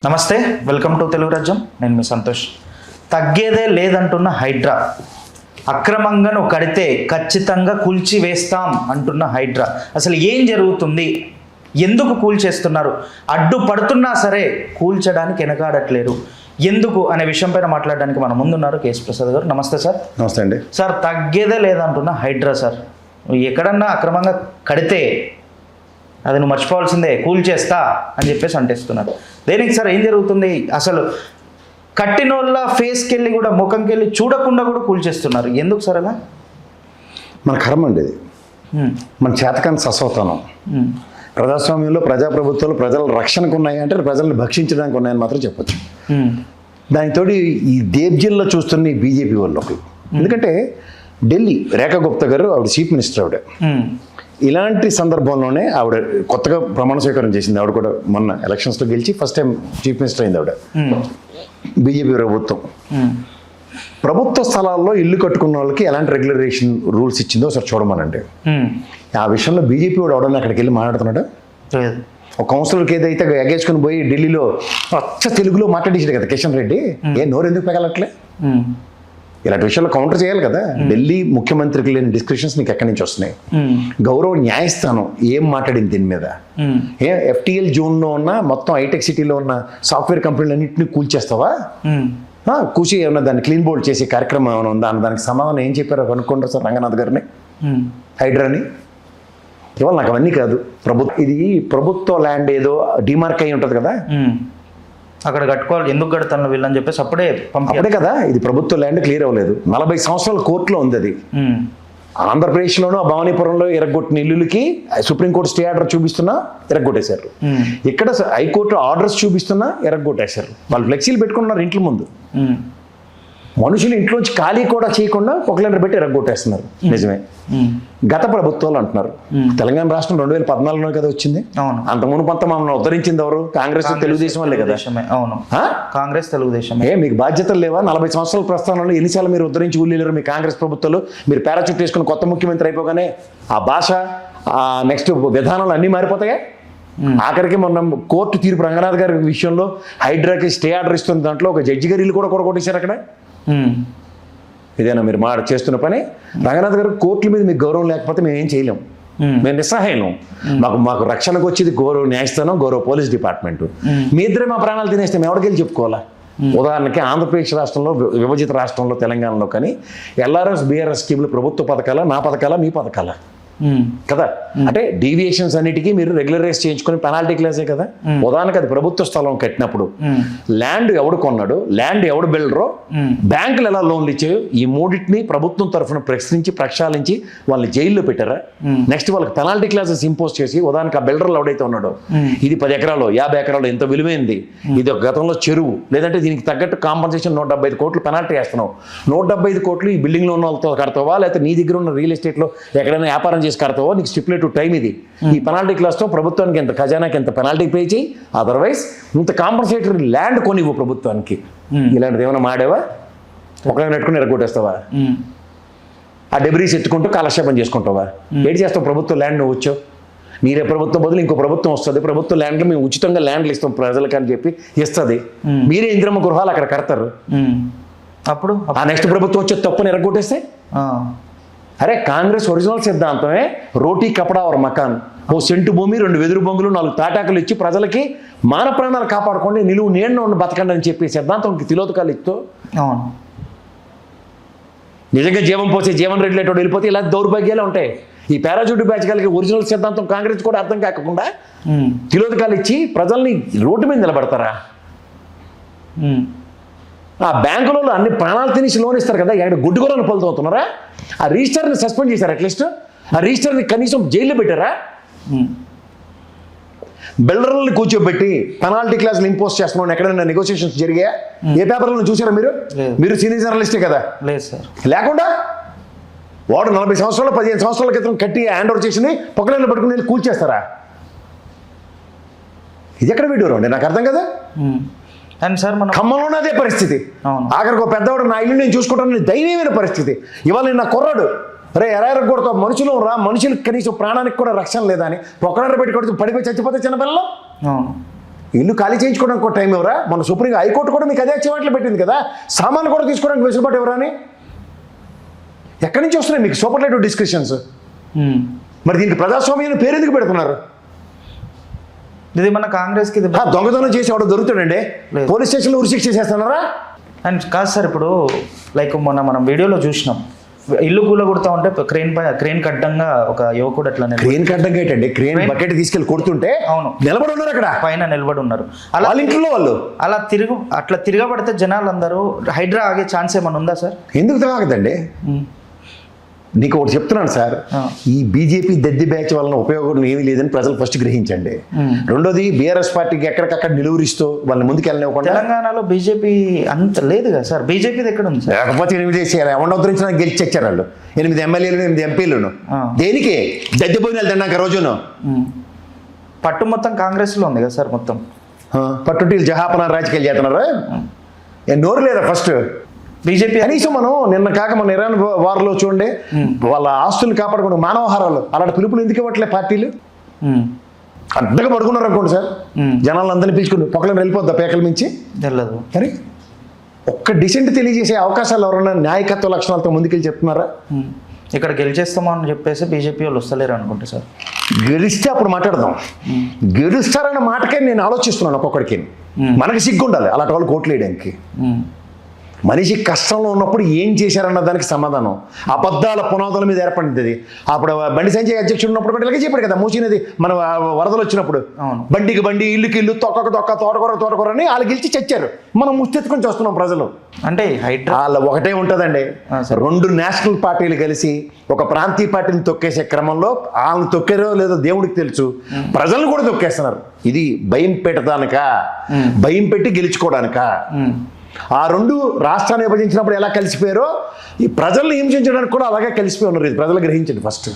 నమస్తే, welcome to Telugu రాజ్యం. నేను మీ సంతోష్. తగ్గేదే లేదంటున్న హైడ్రా, అక్రమంగా నువ్వు కడితే ఖచ్చితంగా కూల్చివేస్తాం అంటున్న హైడ్రా. అసలు ఏం జరుగుతుంది, ఎందుకు కూల్చేస్తున్నారు, అడ్డుపడుతున్నా సరే కూల్చడానికి వెనకాడట్లేరు ఎందుకు అనే విషయం పైన మాట్లాడడానికి మన ముందున్నారు కేఎస్ ప్రసాద్ గారు. నమస్తే సార్. నమస్తే అండి. సార్, తగ్గేదే లేదంటున్న హైడ్రా సార్, నువ్వు ఎక్కడన్నా అక్రమంగా కడితే అది నువ్వు మర్చిపోవాల్సిందే, కూల్చేస్తా అని చెప్పేసి అంటేస్తున్నారు. దేనికి సార్, ఏం జరుగుతుంది అసలు? కట్టినోళ్ళ ఫేస్కి వెళ్ళి కూడా, ముఖంకి వెళ్ళి చూడకుండా కూడా కూల్చేస్తున్నారు. ఎందుకు సార్ అలా? మన కర్మ అండి ఇది, మన చేతకాని సస్వతనం. ప్రజాస్వామ్యంలో ప్రజాప్రభుత్వాలు ప్రజల రక్షణకు ఉన్నాయి అంటే ప్రజలను భక్షించడానికి ఉన్నాయని మాత్రం చెప్పొచ్చు. దానితో ఈ దేబ్జిల్లో చూస్తున్న ఈ బీజేపీ వాళ్ళు ఒకరు. ఎందుకంటే ఢిల్లీ రేఖా గుప్తా గారు, ఆవిడ చీఫ్ మినిస్టర్. ఆవిడ ఇలాంటి సందర్భంలోనే ఆవిడ కొత్తగా ప్రమాణ స్వీకారం చేసింది. ఆవిడ కూడా మొన్న ఎలక్షన్స్లో గెలిచి ఫస్ట్ టైం చీఫ్ మినిస్టర్ అయింది ఆవిడ. బీజేపీ ప్రభుత్వం ప్రభుత్వ స్థలాల్లో ఇల్లు కట్టుకున్న వాళ్ళకి ఎలాంటి రెగ్యులరేషన్ రూల్స్ ఇచ్చిందో ఒకసారి చూడమనండి. ఆ విషయంలో బీజేపీ వాడు అవడానికి అక్కడికి వెళ్ళి మాట్లాడుతున్నాడు. ఒక కౌన్సిలర్కి ఏదైతే ఎగేసుకుని పోయి ఢిల్లీలో అచ్చ తెలుగులో మాట్లాడేసాడు కదా కిషన్ రెడ్డి, ఏ నోరు ఎందుకు పెగలట్లే? ఇలాంటి విషయాల్లో కౌంటర్ చేయాలి కదా. ఢిల్లీ ముఖ్యమంత్రికి లేని డిస్క్రిప్షన్స్ నీకు ఎక్కడి నుంచి వస్తున్నాయి? గౌరవ న్యాయస్థానం ఏం మాట్లాడింది దీని మీద? ఎఫ్టీఎల్ జోన్లో ఉన్న మొత్తం హైటెక్ సిటీలో ఉన్న సాఫ్ట్వేర్ కంపెనీలన్నింటినీ కూల్చేస్తావా? కూర్చి ఏమన్నా దాన్ని క్లీన్ బోల్డ్ చేసే కార్యక్రమం ఏమైనా ఉందా? దానికి సమాధానం ఏం చెప్పారో కనుక్కుంటారు సార్ రంగనాథ్ గారిని, హైడ్రాని. ఇవాళ నాకు అవన్నీ కాదు. ఇది ప్రభుత్వ ల్యాండ్ ఏదో డిమార్క్ అయి ఉంటుంది కదా, అక్కడ కట్టుకోవాలి, ఎందుకు కడతాను వీళ్ళని చెప్పేసి అప్పుడే కదా. ఇది ప్రభుత్వ ల్యాండ్ క్లియర్ అవ్వలేదు. 40 సంవత్సరాల కోర్టులో ఉంది అది. ఆంధ్రప్రదేశ్లోనూ భవానీపురంలో ఎరగొట్టిన ఇల్లులకి సుప్రీంకోర్టు స్టే ఆర్డర్ చూపిస్తున్నా ఎరగొట్టేశారు. ఇక్కడ హైకోర్టు ఆర్డర్స్ చూపిస్తున్నా ఎరగొట్టేశారు. వాళ్ళు ఫ్లెక్సీలు పెట్టుకున్నారు ఇంట్ల ముందు. మనుషులు ఇంట్లోంచి ఖాళీ కూడా చేయకుండా ఒకళ్ళని పెట్టి ఎరగొట్టేస్తున్నారు. నిజమే, గత ప్రభుత్వాలు అంటున్నారు. తెలంగాణ రాష్ట్రం 2014లో కదా వచ్చింది. అంత మునుపంతా మమ్మల్ని ఉద్ధరించింది ఎవరు? కాంగ్రెస్ తెలుగుదేశం వాళ్ళే కదా. అవును, కాంగ్రెస్ తెలుగుదేశం. మీకు బాధ్యతలు లేవా? 40 సంవత్సరాల ప్రస్థానంలో ఎన్నిసార్లు మీరు ఉద్ధరించి ఊళ్ళేరు మీ కాంగ్రెస్ ప్రభుత్వాలు? మీరు పారాచూట్ వేసుకుని కొత్త ముఖ్యమంత్రి అయిపోగానే ఆ భాష, ఆ నెక్స్ట్ విధానాలు అన్నీ మారిపోతాయా? ఆఖరికి మొన్న కోర్టు తీర్పు రంగనాథ్ గారి విషయంలో హైడ్రాకి స్టే ఆర్డర్ ఇస్తున్న దాంట్లో ఒక జడ్జి గారు ఇల్లు కూడా కొట్టేశారు అక్కడ. ఇదేనా మీరు చేస్తున్న పని? రంగనాథ్ గారు, కోర్టుల మీద మీకు గౌరవం లేకపోతే మేము ఏం చేయలేం, మేము నిస్సహాయం. మాకు రక్షణకు వచ్చేది గౌరవ న్యాయస్థానం, గౌరవ పోలీస్ డిపార్ట్మెంట్. మీ ఇద్దరే మా ప్రాణాలు తినేస్తే మేము ఎవరికెళ్ళి చెప్పుకోవాలా? ఉదాహరణకి ఆంధ్రప్రదేశ్ రాష్ట్రంలో, విభజిత రాష్ట్రంలో తెలంగాణలో కానీ ఎల్ఆర్ఎస్ బీఆర్ఎస్ స్కీములు ప్రభుత్వ పథకాల, నా పథకాల, మీ పథకాల కదా. అంటే డీవియేషన్స్ అన్నిటికీ మీరు రెగ్యులరైజ్ చేయించుకుని పెనాల్టీ క్లాసే కదా. ఉదాహరణకి అది ప్రభుత్వ స్థలం కట్టినప్పుడు ల్యాండ్ ఎవడు కొన్నాడు, ల్యాండ్ ఎవడు బిల్డరో, బ్యాంకులు ఎలా లోన్లు ఇచ్చాయో, ఈ మూడింటిని ప్రభుత్వం తరఫున ప్రక్షాళించి వాళ్ళని జైల్లో పెట్టారా? నెక్స్ట్ వాళ్ళకి పెనాల్టీ క్లాసెస్ ఇంపోజ్ చేసి, ఉదాహరణకి ఆ బిల్డర్లు ఎవడైతే ఉన్నాడో ఇది 10 ఎకరాలు 50 ఎకరాలు ఎంత విలువైంది, ఇది ఒక గతంలో చెరువు, లేదంటే దీనికి తగ్గట్టు కాంపన్సేషన్ 175 కోట్లు పెనాల్టీ వేస్తున్నావు. 175 కోట్లు ఈ బిల్డింగ్లో ఉన్న వాళ్ళతో కడతావా, లేకపోతే నీ దగ్గర ఉన్న రియల్ ఎస్టేట్లో ఎక్కడైనా వ్యాపారం చేసి కడతావో? నీకు స్టిపులేటివ్ టైం ఇది. ఈ పెనాల్టీ క్లాస్తో ప్రభుత్వానికి ఎంత, ఖజానాకి ఎంత పెనాల్టీ పే చేయి, అదర్వైజ్ ఇంత కాంపన్సేటరీ ల్యాండ్ కొనివ్వు ప్రభుత్వానికి. ఇలాంటిది ఏమైనా మాడేవా? ఒకళ్ళని పెట్టుకుని ఎరగొట్టేస్తావా? ఆ డెబ్రీస్ ఎత్తుకుంటూ కాలక్షేపం చేసుకుంటావా? ఏడు చేస్తావు? ప్రభుత్వ ల్యాండ్ నువ్వు వచ్చావు, మీరే ప్రభుత్వం బదులు ఇంకో ప్రభుత్వం వస్తుంది, ప్రభుత్వ ల్యాండ్లు మేము ఉచితంగా ల్యాండ్లు ఇస్తాం ప్రజలకి అని చెప్పి ఇస్తుంది. మీరే ఇంద్రమ్మ గృహాలు అక్కడ కడతారు. అప్పుడు ఆ నెక్స్ట్ ప్రభుత్వం వచ్చే తప్పుని ఎరగొట్టేస్తే, అరే కాంగ్రెస్ ఒరిజినల్ సిద్ధాంతమే రోటీ కపడా ఒక మకాన్, ఓ సెంటు భూమి, 2 వెదురు బొంగులు, 4 తాటాకులు ఇచ్చి ప్రజలకి మాన ప్రాణాలు కాపాడుకోండి, నిలువు నీడను ఉండి బతకండి అని చెప్పి సిద్ధాంతంకి తిలోదకాలు ఇస్తూ నిజంగా జీవం పోసే జీవన్ రెడ్డి లేటోడు వెళ్ళిపోతే ఇలా దౌర్భాగ్యాలే ఉంటాయి. ఈ పారాచూట్ బ్యాచ్ కలిగి ఒరిజినల్ సిద్ధాంతం కాంగ్రెస్ కూడా అర్థం కాకుండా తిలోదకాలు ఇచ్చి ప్రజల్ని రోడ్డు మీద నిలబడతారా? ఆ బ్యాంకులో అన్ని ప్రాణాలు తినేసి లోన్ ఇస్తారు కదా, ఎక్కడ గుడ్డుగోలను పలుతవుతున్నారా? ఆ రిజిస్టర్ని సస్పెండ్ చేశారు, అట్లీస్ట్ ఆ రిజిస్టర్ని కనీసం జైల్లో పెట్టారా? బిల్డర్లని కూర్చోబెట్టి పెనాల్టీ క్లాసులు ఇంపోజ్ చేస్తున్నాను ఎక్కడైనా నెగోషియేషన్స్ జరిగాయా? ఏ పేపర్లను చూసారా మీరు? మీరు సీనియర్ జర్నలిస్టే కదా. లేకుండా వాడు 40 సంవత్సరాలు 15 సంవత్సరాల క్రితం కట్టి హ్యాండ్ ఓవర్ చేసింది పొక్కలను పట్టుకుని వెళ్ళి కూల్చేస్తారా? ఇది ఎక్కడ వీడియో అండి, నాకు అర్థం కదా. అండ్ సార్, మన ఖమ్మంలోనే అదే పరిస్థితి. ఆఖరికి ఒక పెద్దవాడు నా ఇల్లు నేను చూసుకుంటాను దయనీయమైన పరిస్థితి. ఇవాళ నా కుర్రాడు రే ఎరారగొడతావు, మనుషులు రా, మనుషులకు కనీసం ప్రాణానికి కూడా రక్షణ లేదా అని పొక్కడారు పెట్టి కొడుతూ పడిపోయి చచ్చిపోతే చిన్నపిల్లలు. ఇల్లు ఖాళీ చేయించుకోవడానికి ఒక టైం ఎవరా? మన సుప్రీం హైకోర్టు కూడా మీకు అదే చివాట్లు పెట్టింది కదా, సామాన్లు కూడా తీసుకోవడానికి వెసులుబాటు ఎవరా అని. ఎక్కడి నుంచి వస్తున్నాయి మీకు సూపర్లేటివ్ డిస్కషన్స్? మరి దీనికి ప్రజాస్వామ్యం పేరు ఎందుకు పెడుతున్నారు? ఇది మన కాంగ్రెస్కి ఇది దొంగతనం చేసి వాడు దొరుకుతాడండి, పోలీస్ స్టేషన్లో ఉరిశిక్ష చేస్తున్నారా? అండ్ కాదు సార్, ఇప్పుడు లైక్ మొన్న మనం వీడియోలో చూసినాం, ఇల్లు కూలగొడతా ఉంటే క్రెయిన్ కడ్డంగా ఒక యువకుడు అట్లా క్రెయిన్ కడ్డంగా ఏంటండి, క్రెయిన్ బకెట్ తీసుకెళ్ళి కొడుతుంటే అవును నిలబడి ఉన్నారు అక్కడ, పైన నిలబడి ఉన్నారు. వాళ్ళ ఇంట్లో వాళ్ళు అట్లా తిరగబడితే జనాలు అందరూ హైడ్రా ఆగే ఛాన్స్ ఏమైనా ఉందా సార్? ఎందుకు తాగదండి? నీకు ఒకటి చెప్తున్నాను సార్, ఈ బీజేపీ దద్ది బ్యాచ్ వలన ఉపయోగం ఏమీ లేదని ప్రజలు ఫస్ట్ గ్రహించండి. రెండోది, బీఆర్ఎస్ పార్టీకి ఎక్కడికక్కడ నిలువరిస్తూ వాళ్ళని ముందుకు వెళ్ళనివ్వకుండా. తెలంగాణలో బీజేపీ అంత లేదు కదా సార్, బీజేపీది ఎక్కడ ఉంది సార్? లేకపోతే 8 చేయాలి, ఎవరిని ఉద్ధరించినా గెలిచి వచ్చారు వాళ్ళు. 8 ఎమ్మెల్యేలు 8 ఎంపీలను దేనికి? దద్ది పోయిన తిన్నాక రోజును పట్టు మొత్తం కాంగ్రెస్లో ఉంది కదా సార్, మొత్తం పట్టుటీలు జహాపన రాజకీయాలు చేస్తున్నారా? నోరు లేదా ఫస్ట్? బీజేపీ కనీసం మనం నిన్న కాక మన ఇరాన్ వార్లో చూడండి, వాళ్ళ ఆస్తులు కాపాడుకున్న మానవహారాలు అలాంటి పిలుపులు ఎందుకు ఇవ్వట్లే పార్టీలు? అడ్డగా పడుకున్నారు అనుకోండి సార్, జనాలను అందరినీ పిలుచుకుని పొక్కలను వెళ్ళిపోద్దా పేకల మించి? వెళ్ళదు. మరి ఒక్క డిసెంట్ తెలియజేసే అవకాశాలు ఎవరైనా నాయకత్వ లక్షణాలతో ముందుకెళ్ళి చెప్తున్నారా? ఇక్కడ గెలిచేస్తామో అని చెప్పేసి బీజేపీ వాళ్ళు వస్తలేరు అనుకుంటా సార్. గెలిస్తే అప్పుడు మాట్లాడదాం. గెలుస్తారన్న మాటకే నేను ఆలోచిస్తున్నాను. ఒక్కొక్కడికి మనకి సిగ్గు ఉండాలి అలాంటి వాళ్ళు కోట్లు వేయడానికి. మనిషి కష్టంలో ఉన్నప్పుడు ఏం చేశారన్న దానికి సమాధానం అబద్ధాల పునాదుల మీద ఏర్పడింది అది. అప్పుడు బండి సంజయ్ అధ్యక్షుడు ఉన్నప్పుడు కూడా ఇలాగే చెప్పాడు కదా, మూసినది మన వరదలు వచ్చినప్పుడు బండికి బండి ఇల్లుకి ఇల్లు తొక్కకు తొక్క తోటకూర అని వాళ్ళు గెలిచి చచ్చారు. మనం ముష్టెత్తుకొని చూస్తున్నాం ప్రజలు. అంటే వాళ్ళ ఒకటే ఉంటుందండి, 2 నేషనల్ పార్టీలు కలిసి ఒక ప్రాంతీయ పార్టీని తొక్కేసే క్రమంలో వాళ్ళని తొక్కారో లేదో దేవుడికి తెలుసు, ప్రజలను కూడా తొక్కేస్తున్నారు. ఇది భయం పెట్టడానిక, భయం పెట్టి గెలుచుకోవడానిక? ఆ 2 రాష్ట్రాన్ని విభజించినప్పుడు ఎలా కలిసిపోయారో ఈ ప్రజల్ని హింసించడానికి కూడా అలాగే కలిసిపోయి ఉన్నారు. ఇది ప్రజలు గ్రహించండి ఫస్ట్.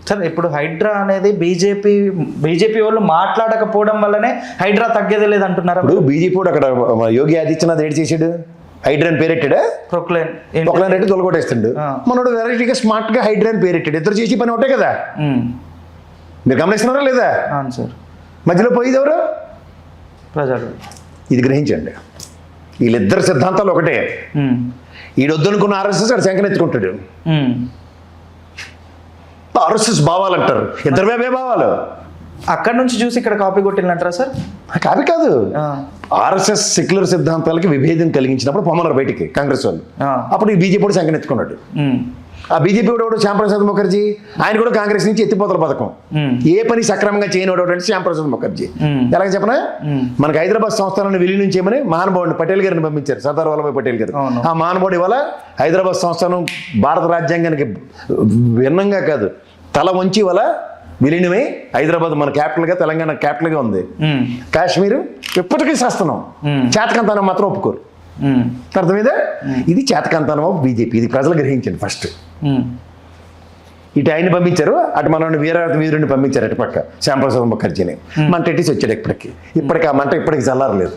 సార్ ఇప్పుడు హైడ్రా అనేది బీజేపీ వాళ్ళు మాట్లాడకపోవడం వల్లనే హైడ్రా తగ్గేది లేదు అంటున్నారు. ఇప్పుడు బీజేపీ కూడా అక్కడ యోగి ఆదిత్యనాథ్ ఏడు చేసాడు, హైడ్రాన్ పేరెట్టాడా? ప్రొక్లైన్ రెడ్డి తొలగొట్టేస్తాడు. మనోడు వెరైటీగా స్మార్ట్ గా హైడ్రాన్ పేరెట్టాడు. ఇద్దరు చేసి పని ఒకటే కదా, మీరు గమనిస్తున్నారా లేదా? సార్ మధ్యలో పోయేది ఎవరు? ప్రజలు. ఇది గ్రహించండి, వీళ్ళిద్దరు సిద్ధాంతాలు ఒకటే. ఈడొద్దనుకున్న ఆర్ఎస్ఎస్ అక్కడ శంకనెత్తుకుంటాడు. ఆర్ఎస్ఎస్ భావాలు అంటారు, ఇద్దరు వేవే భావాలు. అక్కడ నుంచి చూసి ఇక్కడ కాపీ కొట్టిందంటారా సార్? కాపీ కాదు, ఆర్ఎస్ఎస్ సెక్యులర్ సిద్ధాంతాలకి విభేదం కలిగించినప్పుడు పొమ్మన్నారు బయటికి కాంగ్రెస్ వాళ్ళు. అప్పుడు ఈ బీజేపీ కూడా శంకనెత్తుకున్నాడు. ఆ బీజేపీ కూడా శ్యాంప్రసాద్ ముఖర్జీ, ఆయన కూడా కాంగ్రెస్ నుంచి ఎత్తిపోతల పథకం, ఏ పని సక్రమంగా చేయనోడు అంటే శ్యాంప్రసాద్ ముఖర్జీ. ఎలాగ చెప్పనా, మనకి హైదరాబాద్ సంస్థానాన్ని విలీనం చేయమని మహానుభావుడిని పటేల్ గారిని పంపించారు, సర్దార్ వల్లభాయ్ పటేల్ గారు. ఆ మహానుభావుడు ఇవాళ హైదరాబాద్ సంస్థానం భారత రాజ్యాంగానికి భిన్నంగా కాదు, తల వంచి ఇవాళ విలీనమై హైదరాబాద్ మన క్యాపిటల్గా, తెలంగాణ క్యాపిటల్గా ఉంది. కాశ్మీర్ ఇప్పటికీ శాస్త్రం, చేతకంతనం మాత్రం ఒప్పుకోరు. అర్థమైందా? ఇది చేతకంతనం బీజేపీ. ఇది ప్రజలు గ్రహించండి ఫస్ట్. ఇటు ఆయన పంపించారు, అటు మనల్ని వీరుని పంపించారు, అటు పక్క శ్యాంప్రసాద్ ముఖర్జీని. మంట ఎట్టేసి వచ్చాడు ఇప్పటికి ఆ మంట ఇప్పటికి చల్లారలేదు.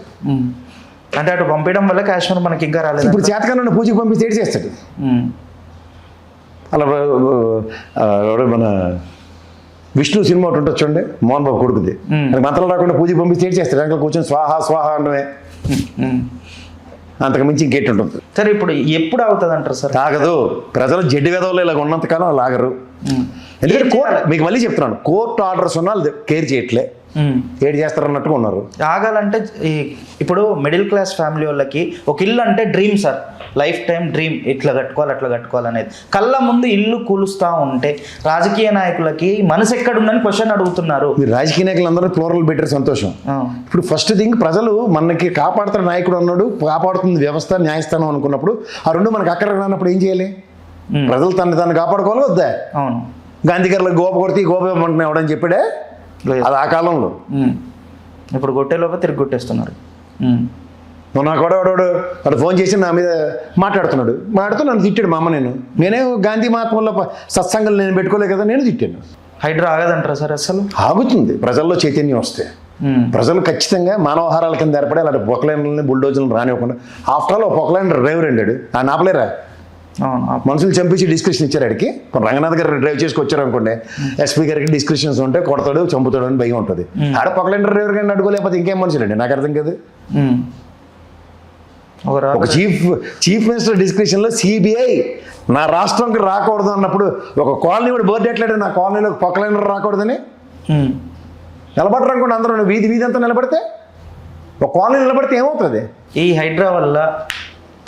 అంటే అటు పంపించడం వల్ల కాశ్మీర్ మనకి ఇంకా రాలేదు. ఇప్పుడు చేతకన్నా పూజకి పంపిస్తే ఏడు చేస్తాడు. అలా మన విష్ణు సినిమా ఒకటి ఉంటుంది చూడండి, మోహన్ బాబు కొడుకుది, మంత్రాలు రాకుండా పూజకి పంపిస్తే ఏడు చేస్తాడు. అక్కడ కూర్చొని స్వాహ స్వాహ అంటే అంతకు మించి ఇంకేటి ఉంటుంది. సరే ఇప్పుడు ఎప్పుడు అవుతుంది అంటారు సార్? తాగదు. ప్రజలు జడ్డి వెదవలు ఇలాగ ఉన్నంతకాలం వాళ్ళు ఆగరు. ఎందుకంటే మీకు మళ్ళీ చెప్తున్నాను, కోర్టు ఆర్డర్స్ ఉన్నా వాళ్ళు కేర్ చేయట్లే, ఏడు చేస్తారు అన్నట్టుగా ఉన్నారు. ఆగాలంటే ఇప్పుడు మిడిల్ క్లాస్ ఫ్యామిలీ వాళ్ళకి ఒక ఇల్లు అంటే dream sir, life time dream, ఇట్లా కట్టుకోవాలి అట్లా కట్టుకోవాలనేది. కళ్ళ ముందు ఇల్లు కూలుస్తూ ఉంటే రాజకీయ నాయకులకి మనసు ఎక్కడుందని క్వశ్చన్ అడుగుతున్నారు. రాజకీయ నాయకులు అందరూ ప్లూరల్ బెటర్ సంతోషం. ఇప్పుడు ఫస్ట్ థింగ్, ప్రజలు మనకి కాపాడుతున్న నాయకుడు అన్నాడు, కాపాడుతుంది వ్యవస్థ న్యాయస్థానం అనుకున్నప్పుడు ఆ 2 మనకు అక్కడ రానప్పుడు ఏం చేయాలి? ప్రజలు తను కాపాడుకోవాలి వద్దా? అవును. గాంధీ గారు గోప కొడితే గోప ఇవ్వమంటున్నా ఎవడని చెప్పాడే, అది ఆ కాలంలో. ఇప్పుడు కొట్టేలోపు తిరిగి కొట్టేస్తున్నారు. నాకు వాడు ఫోన్ చేసి నా మీద మాట్లాడుతూ నన్ను తిట్టాడు. మా అమ్మ నేనే గాంధీ మహాత్ముల సత్సంగాలు నేను పెట్టుకోలే కదా, నేను తిట్టాను. హైడ్రా ఆగదంటారా సార్? అసలు ఆగుతుంది ప్రజల్లో చైతన్యం వస్తే. ప్రజలు ఖచ్చితంగా మానవహారాల కింద ఏర్పడి అలాంటి పొక్లైన్లని బుల్డోజర్లను రానివ్వకుండా. ఆఫ్టర్ ఆల్ పొక్లైన్ డ్రైవర్ అండాడు, ఆ నాపలేరా? అవును. మనుషులు చంపించి డిస్క్రిప్షన్ ఇచ్చారు ఆడికి. రంగనాథ్ గారు డ్రైవ్ చేసుకొచ్చారు అనుకోండి, ఎస్పీ గారికి డిస్క్రిప్షన్స్ ఉంటే కొడతాడు చంపుతాడు అని భయం ఉంటుంది. ఆడ పొగలేంటర్ డ్రైవర్ గారిని అడుకోలేకపోతే ఇంకేం మనుషులండి, నాకు అర్థం కాదు. ఒక చీఫ్ మినిస్టర్ డిస్క్రిప్షన్లో సిబిఐ నా రాష్ట్రంకి రాకూడదు అన్నప్పుడు ఒక కాలనీ కూడా బోర్డు ఎట్లాడు నా కాలనీలో పొగలేంటర్ రాకూడదని నిలబడరు అనుకోండి. అందరూ వీధి అంతా నిలబడితే, ఒక కాలనీ నిలబడితే ఏమవుతుంది? ఈ హైడ్రా వల్ల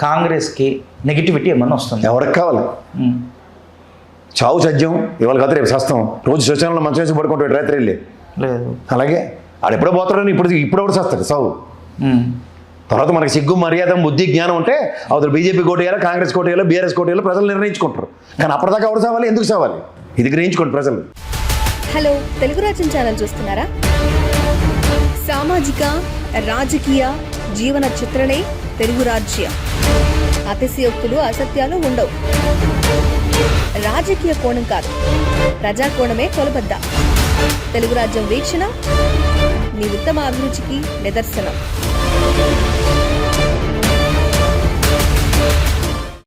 కాంగ్రెస్కి నెగిటివిటీ ఏమన్నా వస్తుంది? ఎవరికి కావాలి? చావు సజ్జం, ఇవాళ కాదు రేపు సస్తాం. రోజు శ్మశానంలో మంచం వేసి పడుకుంటాడు రాత్రి వెళ్ళి. లేదు, అలాగే ఆడు ఎప్పుడో పోతాడని ఇప్పుడు ఎవరు చేస్తాడు సావు. తర్వాత మనకి సిగ్గు మర్యాద బుద్ధి జ్ఞానం ఉంటే అవతల బీజేపీ కోటేయాలో, కాంగ్రెస్ కోటేయాలో, బీఆర్ఎస్ కోటేయాలో ప్రజలు నిర్ణయించుకుంటారు. కానీ అప్పటిదాకా ఎవరు సావాలి, ఎందుకు సావాలి? ఇది గ్రహించుకోండి ప్రజలు. హలో, తెలుగు రాజ్యం ఛానల్ చూస్తున్నారా? సామాజిక, రాజకీయ, జీవన చిత్రణే తెలుగు రాజ్యం. అతిశయోక్తులు, అసత్యాలు ఉండవు. రాజకీయ కోణం కాదు, ప్రజా కోణమే కొలబద్ద. తెలుగు రాజ్యం వీక్షణ మీ ఉత్తమ అభిరుచికి నిదర్శనం.